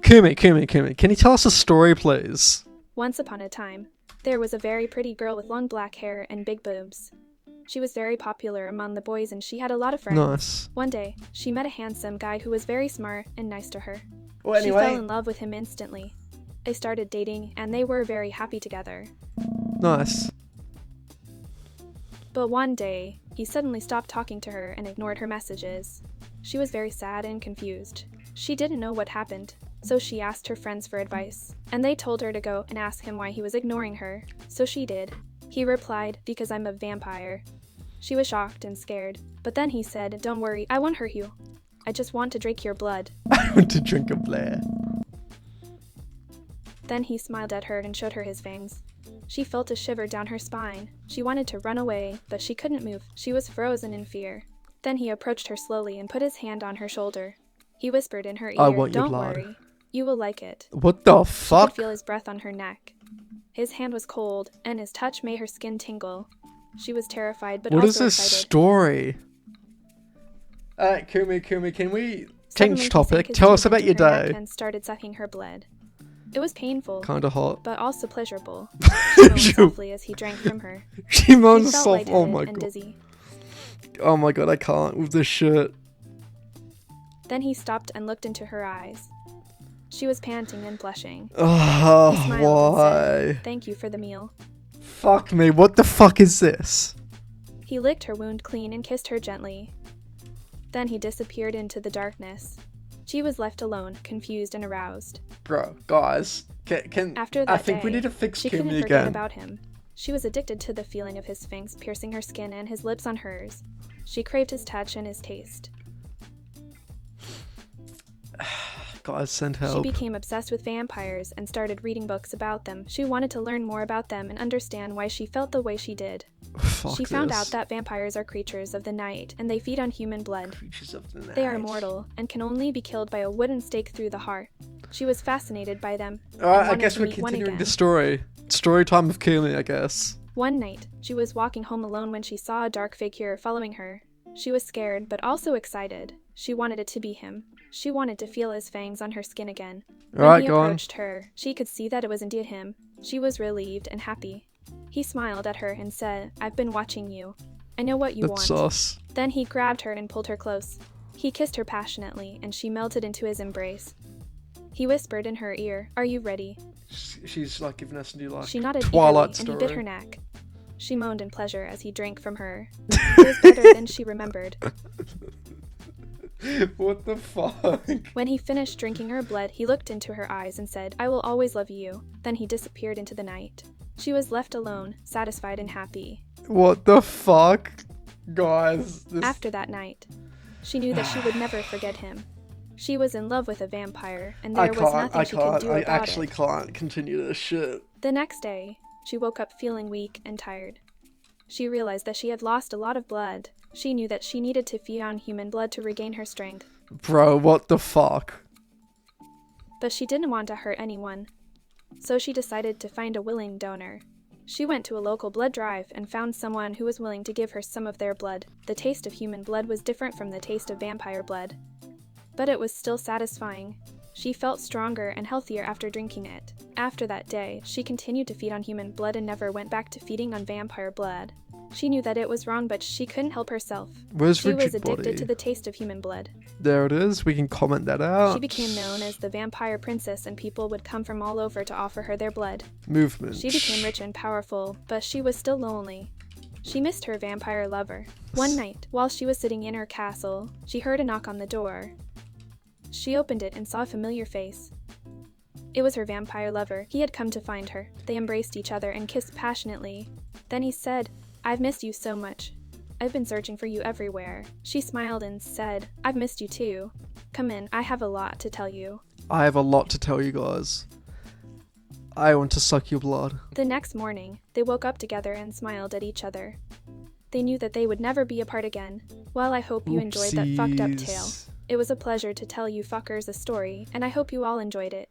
Kumi, can you tell us a story, please? Once upon a time, there was a very pretty girl with long black hair and big boobs. She was very popular among the boys and she had a lot of friends. Nice. One day, she met a handsome guy who was very smart and nice to her. Well, She fell in love with him instantly. They started dating and they were very happy together. Nice. But one day, he suddenly stopped talking to her and ignored her messages. She was very sad and confused. She didn't know what happened, so she asked her friends for advice, and they told her to go and ask him why he was ignoring her, so she did. He replied, "Because I'm a vampire." She was shocked and scared, but then he said, "Don't worry, I won't hurt you. I just want to drink your blood." I want to drink a blood. Then he smiled at her and showed her his fangs. She felt a shiver down her spine. She wanted to run away, but she couldn't move. She was frozen in fear. Then he approached her slowly and put his hand on her shoulder. He whispered in her ear, I want your "Don't blood." worry. You will like it." What the She fuck? could feel his breath on her neck. His hand was cold, and his touch made her skin tingle. She was terrified, but What is also this excited. story? Kumi, can we Suddenly, change he topic? sank his Tell us teeth about into your her neck day. and started sucking her blood. It was painful, Kinda hot. but also pleasurable. She moaned softly as he drank from her. She He moans felt soft. Oh lightheaded my and god. dizzy. Oh my god, I can't with this shit. Then he stopped and looked into her eyes. She was panting and blushing. Oh, He smiled why? and said, "Thank you for the meal." Fuck me, what the fuck is this? He licked her wound clean and kissed her gently. Then he disappeared into the darkness. She was left alone, confused and aroused. Bro, guys, can After that I think we day, need to fix she couldn't Kumi forget again. about him. She was addicted to the feeling of his fangs piercing her skin and his lips on hers. She craved his touch and his taste. Guys, send She help. became obsessed with vampires and started reading books about them. She wanted to learn more about them and understand why she felt the way she did. Fuck She found this. out that vampires are creatures of the night and they feed on human blood. Creatures of the night. They are immortal and can only be killed by a wooden stake through the heart. She was fascinated by them. and Alright, I wanted guess to we're meet one continuing the again. story. Story time of Kumi, I guess. One night, she was walking home alone when she saw a dark figure following her. She was scared, but also excited. She wanted it to be him. She wanted to feel his fangs on her skin again. When Alright, he go on. approached her, she could see that it was indeed him. She was relieved and happy. He smiled at her and said, "I've been watching you. I know what you That's want." sus. Then he grabbed her and pulled her close. He kissed her passionately, and she melted into his embrace. He whispered in her ear, "Are you ready?" She's like giving us a new like She nodded Twilight eagerly, story. and he bit her neck. She moaned in pleasure as he drank from her. It was better than she remembered. What the fuck? When he finished drinking her blood, he looked into her eyes and said, "I will always love you." Then he disappeared into the night. She was left alone, satisfied and happy. What the fuck? Guys, this... After that night, she knew that she would never forget him. She was in love with a vampire, and there was nothing she could do I about actually it. can't continue this shit. The next day, she woke up feeling weak and tired. She realized that she had lost a lot of blood. She knew that she needed to feed on human blood to regain her strength. Bro, what the fuck? But she didn't want to hurt anyone, so she decided to find a willing donor. She went to a local blood drive and found someone who was willing to give her some of their blood. The taste of human blood was different from the taste of vampire blood, but it was still satisfying. She felt stronger and healthier after drinking it. After that day, she continued to feed on human blood and never went back to feeding on vampire blood. She knew that it was wrong, but she couldn't help herself. Where's She was Rigid addicted Body? to the taste of human blood. There it is. We can comment that out. She became known as the vampire princess, and people would come from all over to offer her their blood. Movement. She became rich and powerful, but she was still lonely. She missed her vampire lover. One night, while she was sitting in her castle, she heard a knock on the door. She opened it and saw a familiar face. It was her vampire lover. He had come to find her. They embraced each other and kissed passionately. Then he said, "I've missed you so much. I've been searching for you everywhere." She smiled and said, "I've missed you too. Come in, I have a lot to tell you." I have a lot to tell you guys. I want to suck your blood. The next morning, they woke up together and smiled at each other. They knew that they would never be apart again. Well, I hope you enjoyed that fucked up tale. Oopsies. It was a pleasure to tell you fuckers a story, and I hope you all enjoyed it.